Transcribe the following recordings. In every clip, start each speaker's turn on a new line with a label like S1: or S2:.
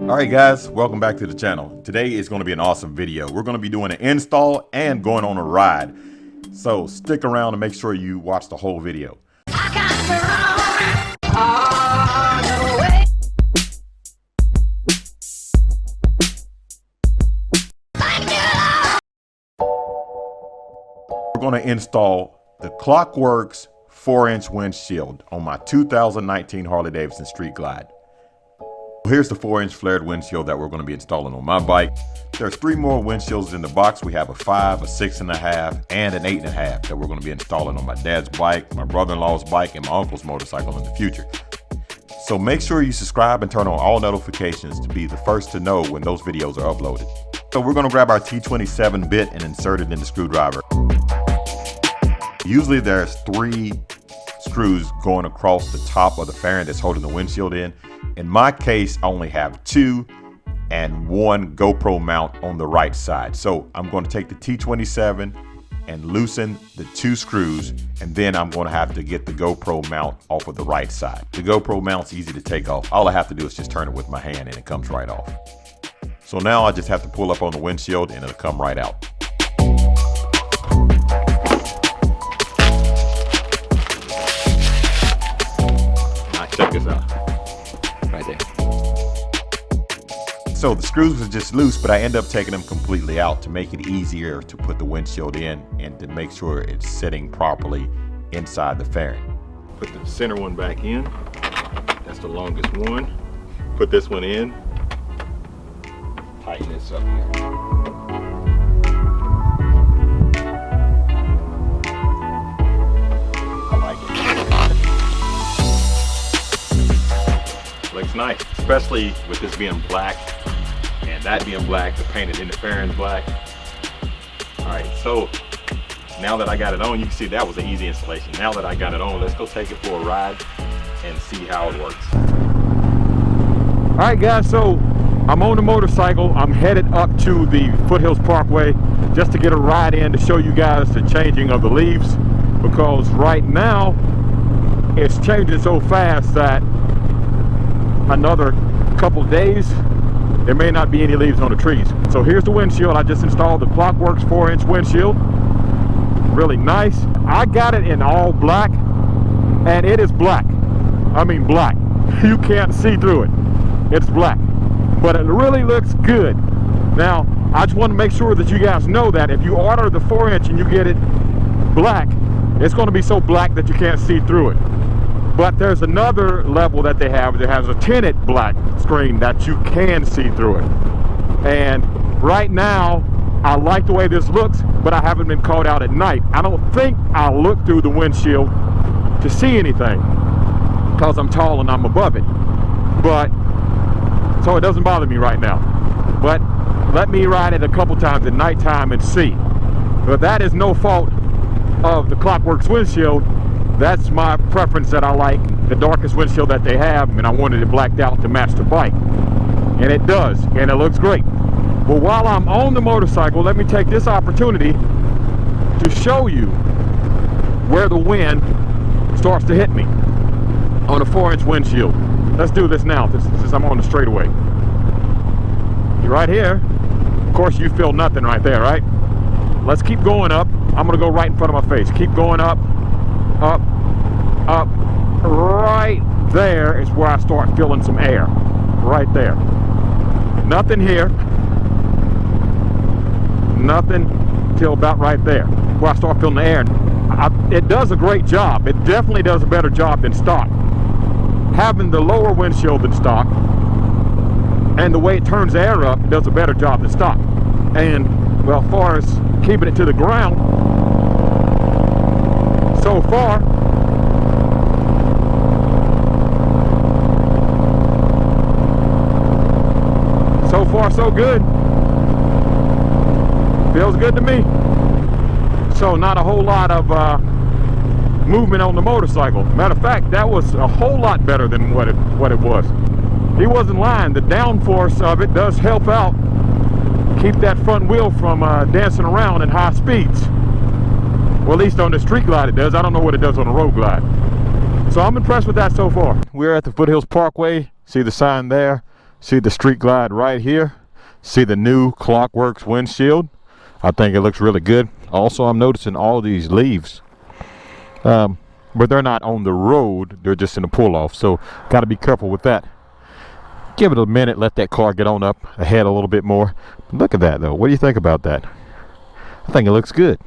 S1: Alright guys, welcome back to the channel. Today is going to be an awesome video. We're going to be doing an install and going on a ride. So stick around and make sure you watch the whole video. We're going to install the Klock Werks 4-inch windshield on my 2019 Harley-Davidson Street Glide. Here's the 4-inch flared windshield that we're going to be installing on my bike. There's 3 more windshields in the box. We have a 5, a 6.5, and an 8.5 that we're going to be installing on my dad's bike, my brother-in-law's bike, and my uncle's motorcycle in the future. So make sure you subscribe and turn on all notifications to be the first to know when those videos are uploaded. So we're going to grab our T27 bit and insert it in the screwdriver. Usually there's 3 screws going across the top of the fairing that's holding the windshield in. In my case, I only have 2 and 1 GoPro mount on the right side. So I'm going to take the T27 and loosen the 2 screws, and then I'm going to have to get the GoPro mount off of the right side. The GoPro mount's easy to take off. All I have to do is just turn it with my hand and it comes right off. So now I just have to pull up on the windshield and it'll come right out. Now check this out. Right there. So the screws were just loose, but I end up taking them completely out to make it easier to put the windshield in and to make sure it's sitting properly inside the fairing. Put the center one back in. That's the longest one. Put this one in. Tighten this up here. I like it. Looks nice, especially with this being black and that being black, the painted in the fairing's black. All right, so now that I got it on, you can see that was an easy installation. Now that I got it on, let's go take it for a ride and see how it works. All right guys, so I'm on the motorcycle. I'm headed up to the Foothills Parkway just to get a ride in to show you guys the changing of the leaves, because right now it's changing so fast that another couple of days there may not be any leaves on the trees. So here's the windshield. I just installed the Klock Werks 4-inch windshield. Really nice. I got it in all black, and it is black. I mean black. You can't see through it. It's black, but it really looks good. Now I just want to make sure that you guys know that if you order the 4-inch and you get it black, it's going to be so black that you can't see through it. But there's another level that they have that has a tinted black screen that you can see through it. And right now, I like the way this looks, but I haven't been caught out at night. I don't think I'll look through the windshield to see anything because I'm tall and I'm above it. But, so it doesn't bother me right now. But let me ride it a couple times at nighttime and see. But that is no fault of the Klock Werks windshield. That's my preference, that I like the darkest windshield that they have, and I wanted it blacked out to match the bike. And it does, and it looks great. But while I'm on the motorcycle, let me take this opportunity to show you where the wind starts to hit me on a 4-inch windshield. Let's do this now, since I'm on the straightaway. You're right here. Of course, you feel nothing right there, right? Let's keep going up. I'm gonna go right in front of my face. Keep going up. Up, up, right there is where I start feeling some air. Right there. Nothing here. Nothing till about right there, where I start feeling the air. It does a great job. It definitely does a better job than stock. Having the lower windshield than stock, and the way it turns the air up, does a better job than stock. And, well, as far as keeping it to the ground, so far, so good. Feels good to me. So not a whole lot of movement on the motorcycle. Matter of fact, that was a whole lot better than what it was. He wasn't lying. The downforce of it does help out keep that front wheel from dancing around at high speeds. Well, at least on the street glide it does. I don't know what it does on the road glide. So I'm impressed with that so far. We're at the Foothills Parkway. See the sign there? See the Street Glide right here. See the new Klock Werks windshield. I think it looks really good. Also, I'm noticing all these leaves, but they're not on the road. They're just in the pull-off. So got to be careful with that. Give it a minute. Let that car get on up ahead a little bit more. Look at that though. What do you think about that? I think it looks good.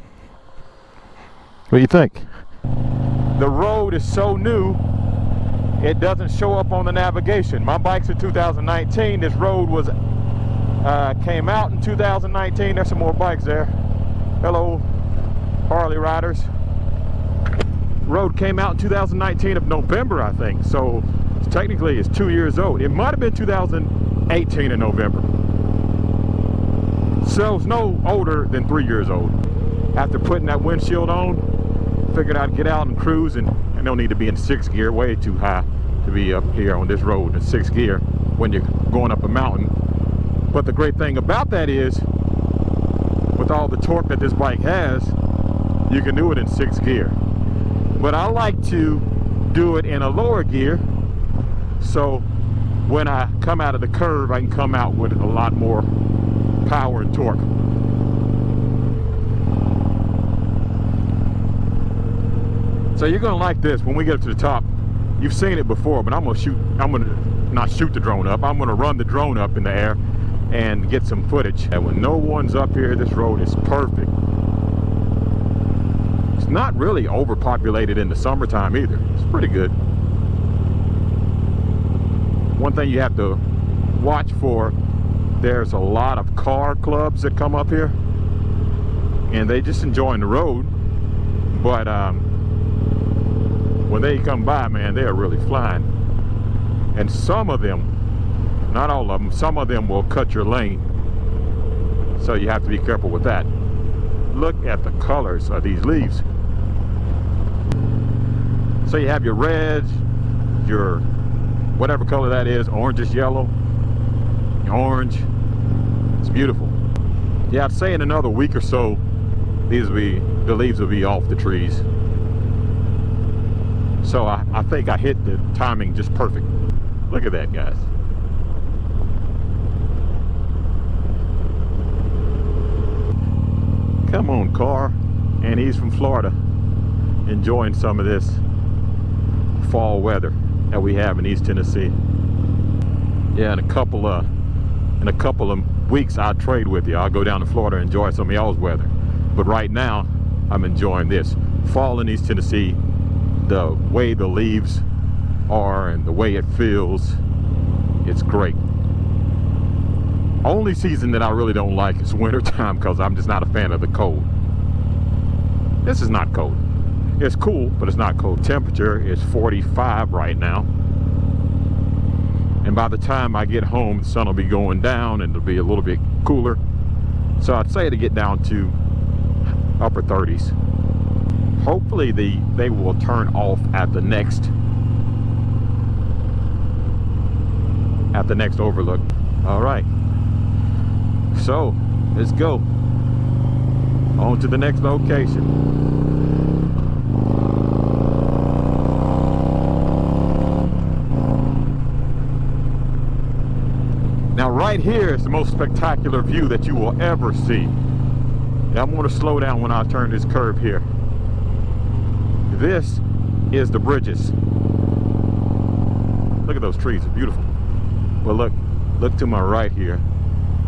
S1: What do you think? The road is so new, it doesn't show up on the navigation. My bike's in 2019. This road was came out in 2019. There's some more bikes there. Hello, Harley riders. Road came out in 2019 of November, I think. So technically it's 2 years old. It might have been 2018 in November. So it's no older than 3 years old. After putting that windshield on, figured I'd get out and cruise, and I don't need to be in 6th gear, way too high to be up here on this road in 6th gear when you're going up a mountain. But the great thing about that is, with all the torque that this bike has, you can do it in 6th gear. But I like to do it in a lower gear, so when I come out of the curve, I can come out with a lot more power and torque. So you're gonna like this when we get up to the top. You've seen it before, but I'm gonna not shoot the drone up. I'm gonna run the drone up in the air and get some footage. And when no one's up here, this road is perfect. It's not really overpopulated in the summertime either. It's pretty good. One thing you have to watch for, there's a lot of car clubs that come up here, and they just enjoying the road, but when they come by, man, they are really flying. And some of them, not all of them, some of them will cut your lane. So you have to be careful with that. Look at the colors of these leaves. So you have your reds, your whatever color that is, orange is yellow, orange. It's beautiful. Yeah, I'd say in another week or so, the leaves will be off the trees. So I think I hit the timing just perfect. Look at that, guys. Come on, car. And he's from Florida, enjoying some of this fall weather that we have in East Tennessee. Yeah, in a couple of weeks I'll trade with you. I'll go down to Florida and enjoy some of y'all's weather. But right now, I'm enjoying this. Fall in East Tennessee, the way the leaves are and the way it feels, it's great. Only season that I really don't like is wintertime, because I'm just not a fan of the cold. This is not cold. It's cool, but it's not cold. Temperature is 45 right now. And by the time I get home, the sun will be going down and it'll be a little bit cooler. So I'd say to get down to upper 30s. Hopefully they will turn off at the next overlook. All right. So let's go on to the next location. Now right here is the most spectacular view that you will ever see. Now I'm going to slow down when I turn this curve here. This is the bridges. Look at those trees, they're beautiful. Well, look to my right here.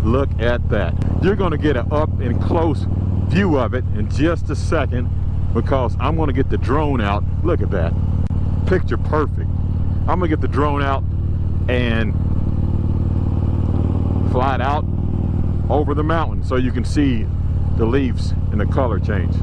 S1: Look at that. You're going to get an up and close view of it in just a second, because I'm going to get the drone out. Look at that. Picture perfect. I'm going to get the drone out and fly it out over the mountain so you can see the leaves and the color change.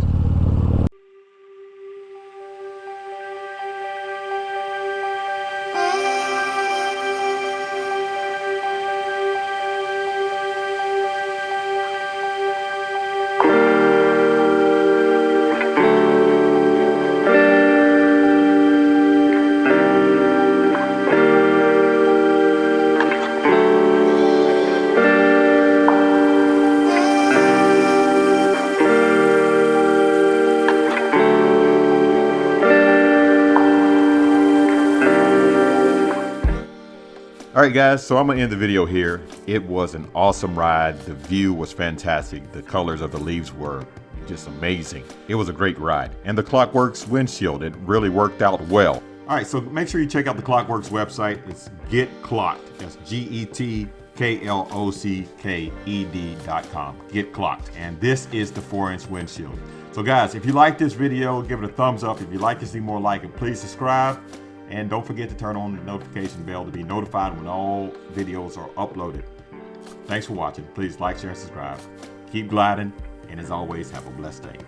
S1: All right, guys, so I'm gonna end the video here. It was an awesome ride. The view was fantastic. The colors of the leaves were just amazing. It was a great ride. And the Klock Werks windshield, it really worked out well. All right, so make sure you check out the Klock Werks website. It's Get Klocked. That's GetKlocked.com. Get Klocked. And this is the 4-inch windshield. So guys, if you like this video, give it a thumbs up. If you'd like to see more like it, please subscribe. And don't forget to turn on the notification bell to be notified when all videos are uploaded. Thanks for watching. Please like, share, and subscribe. Keep gliding. And as always, have a blessed day.